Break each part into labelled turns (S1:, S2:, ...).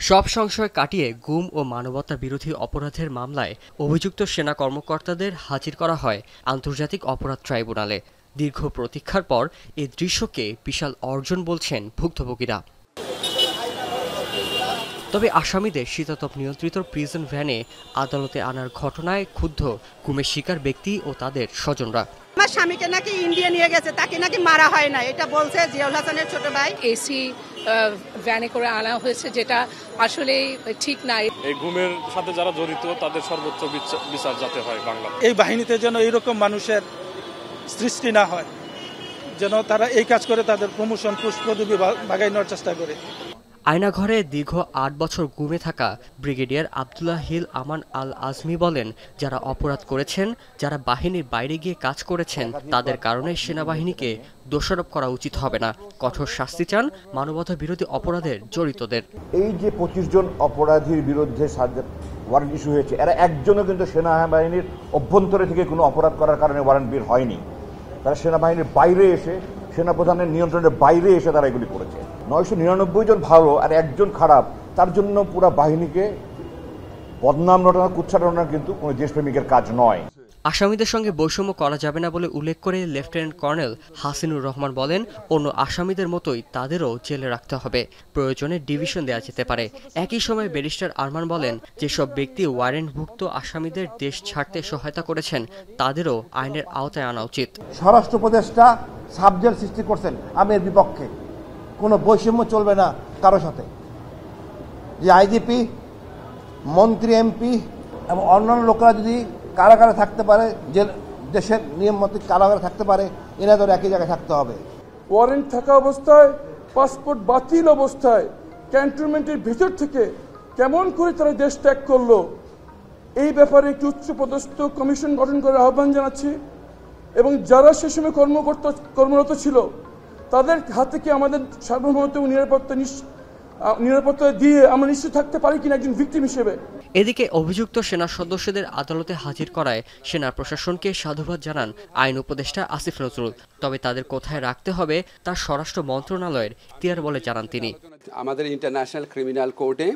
S1: সব সংশয় কাটিয়ে গুম ও মানবতা বিরোধী অপরাধের মামলায় অভিযুক্ত সেনা কর্মকর্তাদের হাজির করা হয় আন্তর্জাতিক অপরাধ ট্রাইব্যুনালে। দীর্ঘ প্রতীক্ষার পর এই দৃশ্যকে বিশাল অর্জন বলছেন ভুক্তভোগীরা। তবে আসামিদের শীতাতপ নিয়ন্ত্রিত প্রিজন ভ্যানে আদালতে আনার ঘটনায় ক্ষুব্ধ গুমের শিকার ব্যক্তি ও তাদের স্বজনরা।
S2: আমার স্বামীকে নাকি ইন্ডিয়া নিয়ে গেছে, তাকে নাকি মারা হয় না, এটা বলছে জিয়াউল হাসানের ছোট ভাই।
S3: এসি ভ্যানে করে আনা হয়েছে, যেটা আসলে ঠিক না।
S4: এই গুমের সাথে যারা জড়িত তাদের সর্বোচ্চ বিচার যাতে হয় বাংলা।
S5: এই বাহিনীতে যেন এইরকম মানুষের সৃষ্টি না হয়, যেন তারা এই কাজ করে তাদের প্রমোশন পদবি বাগাই নেওয়ার চেষ্টা করে।
S1: আয়নাঘরে দীর্ঘ ৮ বছর গুমে থাকা ব্রিগেডিয়ার আব্দুল্লাহ হিল আমান আল আজমি বলেন, যারা অপরাধ করেছেন, যারা বাহিনীর বাইরে গিয়ে কাজ করেছেন, তাদের কারণে সেনাবাহিনীকে দোষারোপ করা উচিত হবে না। কঠোর শাস্তি চান মানবতা বিরোধী অপরাধের জড়িতদের।
S6: এই যে 25 জন অপরাধীর বিরুদ্ধে ওয়ারেন্ট ইস্যু হয়েছে, এরা একজনও কিন্তু সেনাবাহিনীর অভ্যন্তরে থেকে কোনো অপরাধ করার কারণে ওয়ারেন্ট বের হয়নি। তারা সেনাবাহিনীর বাইরে এসে, সেনাপ্রধানের নিয়ন্ত্রণের বাইরে এসে তারা এগুলি করেছে। 999 জন ভালো আর একজন খারাপ, তার জন্য পুরো বাহিনীকে বদনাম রটানো, কুচ্ছাটানো কিন্তু কোনো দেশপ্রেমিকের কাজ নয়।
S1: আসামিদের সঙ্গে বৈষম্য করা যাবে না বলে উল্লেখ করে লেফটেন্যান্ট কর্নেল হাসিনুর রহমান বলেন, অন্য আসামিদের মতোই তাদেরও জেলে রাখতে হবে, প্রয়োজনে ডিভিশন দেওয়া যেতে পারে। একই সময় ব্যারিস্টার আরমান বলেন, যেসব ব্যক্তি ওয়ারেন্টভুক্ত আসামিদের দেশ ছাড়তে সহায়তা করেছেন, তাদেরও আইনের আওতায় আনা উচিত।
S7: স্বরাষ্ট্র উপদেষ্টা সাবজেল সৃষ্টি করছেন, আমি এর বিপক্ষে। কোনো বৈষম্য চলবে না কারো সাথে। যে আইজিপি, মন্ত্রী, এমপি এবং অন্যান্য লোকেরা যদি কারাগারে থাকতে পারে, যে দেশের নিয়ম মতো কারাগারে থাকতে পারে, এনাদের একই জায়গায় থাকতে হবে।
S8: ওয়ারেন্ট থাকা অবস্থায়, পাসপোর্ট বাতিল অবস্থায় ক্যান্টনমেন্টের ভেতর থেকে কেমন করে তারা দেশ ত্যাগ করলো, এই ব্যাপারে একটি উচ্চপদস্থ কমিশন গঠন করার আহ্বান জানাচ্ছি। এবং যারা সে সময় কর্মরত ছিল, তাদের হাত থেকে আমাদের সার্বভৌমত্ব এবং নিরাপত্তা দিয়ে আমরা নিশ্চিত থাকতে পারি কিনা একজন ভিকটিম হিসেবে।
S1: এদিকে অভিযুক্ত সেনা সদস্যদের আদালতে হাজির করায় সেনা প্রশাসনকে সাধুবাদ জানান আইন উপদেষ্টা আসিফ নজরুল। তবে তাদের কোথায় রাখতে হবে তা স্বরাষ্ট্র মন্ত্রণালয়ের ইখতিয়ার বলে জানান তিনি।
S9: আমাদের ইন্টারন্যাশনাল ক্রিমিনাল কোর্টে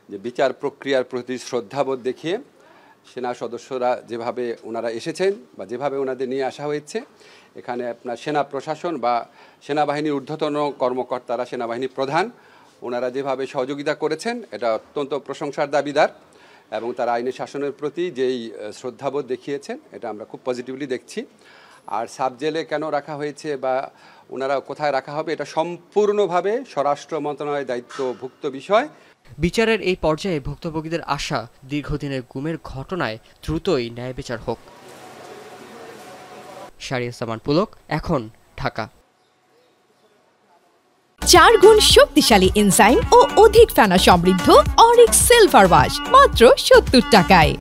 S9: যে বিচার প্রক্রিয়ার প্রতি শ্রদ্ধাবোধ দেখিয়ে সেনা সদস্যরা যেভাবে ওনারা এসেছেন বা যেভাবে ওনাদের নিয়ে আসা হয়েছে, এখানে আপনার সেনা প্রশাসন বা সেনাবাহিনীর ঊর্ধ্বতন কর্মকর্তারা, সেনাবাহিনীর প্রধান, ওনারা যেভাবে সহযোগিতা করেছেন, এটা অত্যন্ত প্রশংসার দাবিদার। এবং তারা আইনের শাসনের প্রতি যেই শ্রদ্ধাবোধ দেখিয়েছেন, এটা আমরা খুব পজিটিভলি দেখছি। আর সাব জেলে কেন রাখা হয়েছে বা ওনারা কোথায় রাখা হবে, এটা সম্পূর্ণভাবে স্বরাষ্ট্র মন্ত্রণালয়ের দায়িত্বভুক্ত বিষয়।
S1: বিচারের এই পর্যায়ে ভুক্তভোগীদের আশা, দীর্ঘদিনের গুমের ঘটনায় দ্রুতই ন্যায় বিচার হোক। শারিয়া সামান পুলক, এখন ঢাকা।
S10: 4 গুণ শক্তিশালী এনজাইম ও অধিক ফেনা সমৃদ্ধ অরিক সিলভার ওয়াশ মাত্র 70 টাকায়।